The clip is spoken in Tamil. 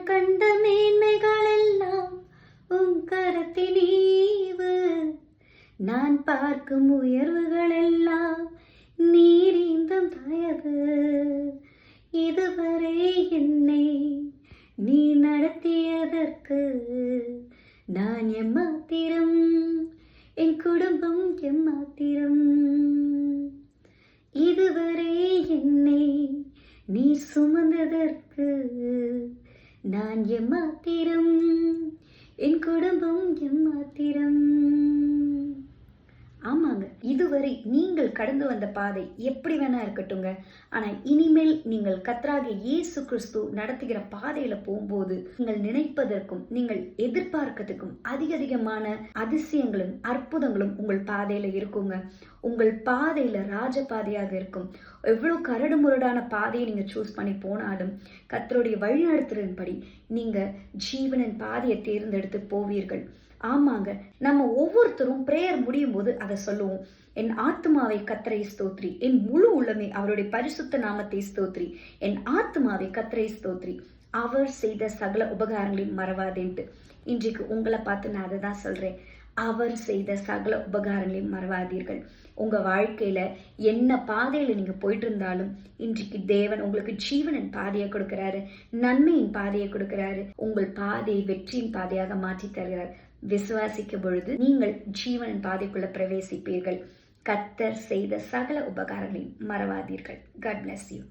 கண்ட மேன்மைகள் எல்லாம் உன் கரத்தின் ஈவு. நான் பார்க்கும் உயர்வுகள் எல்லாம் நீரிந்தும் தயவு. இதுவரை என்னை நீ நடத்தியதற்கு நான் எம்மாத்திரம், என் குடும்பம் எம்மாத்திரம். இதுவரை என்னை நீ சுமந்ததற்கு நான் எம்மாத்திரம், என் குடும்பம் எம்மாத்திரம். ஆமாங்க, இதுவரை நீங்கள் கடந்து வந்த பாதை எப்படி வேணா இருக்கட்டுங்க. ஆனா இனிமேல் நீங்கள் கர்த்தராகிய இயேசு கிறிஸ்து நடத்துகிற பாதையில போகும்போது நீங்கள் நினைப்பதற்கும் நீங்கள் எதிர்பார்க்கிறதுக்கும் அதிகமான அதிசயங்களும் அற்புதங்களும் உங்கள் பாதையில இருக்குங்க. உங்கள் பாதையில ராஜபாதையாக இருக்கும். எவ்வளவு கரடு முரடான பாதையை நீங்க சூஸ் பண்ணி போனாலும் கர்த்தருடைய வழிநடத்துறதுபடி நீங்க ஜீவனின் பாதையை தேர்ந்தெடுத்து போவீர்கள். ஆமாங்க, நம்ம ஒவ்வொருத்தரும் பிரேயர் முடியும் போது அதை சொல்லுவோம். என் ஆத்மாவை கர்த்தரை ஸ்தோத்ரி, என் முழு உள்ளமே அவருடைய பரிசுத்த நாமத்தை ஸ்தோத்ரி, என் ஆத்மாவை கர்த்தரை ஸ்தோத்ரி, அவர் செய்த சகல உபகாரங்களையும் மறவாதேன்ட்டு. இன்றைக்கு உங்களை பார்த்து நான் அதை தான் சொல்றேன். அவர் செய்த சகல உபகாரங்களையும் மறவாதீர்கள். உங்க வாழ்க்கையில என்ன பாதையில நீங்க போயிட்டு இருந்தாலும் இன்றைக்கு தேவன் உங்களுக்கு ஜீவனின் பாதையை கொடுக்கிறாரு, நன்மையின் பாதையை கொடுக்கிறாரு. உங்கள் பாதையை வெற்றியின் பாதையாக மாற்றி தருகிறார். விசுவாசிக்கும் பொழுது நீங்கள் ஜீவனின் பாதைக்குள்ள பிரவேசிப்பீர்கள். கர்த்தர் செய்த சகல உபகாரங்களையும் மறவாதீர்கள். God bless you.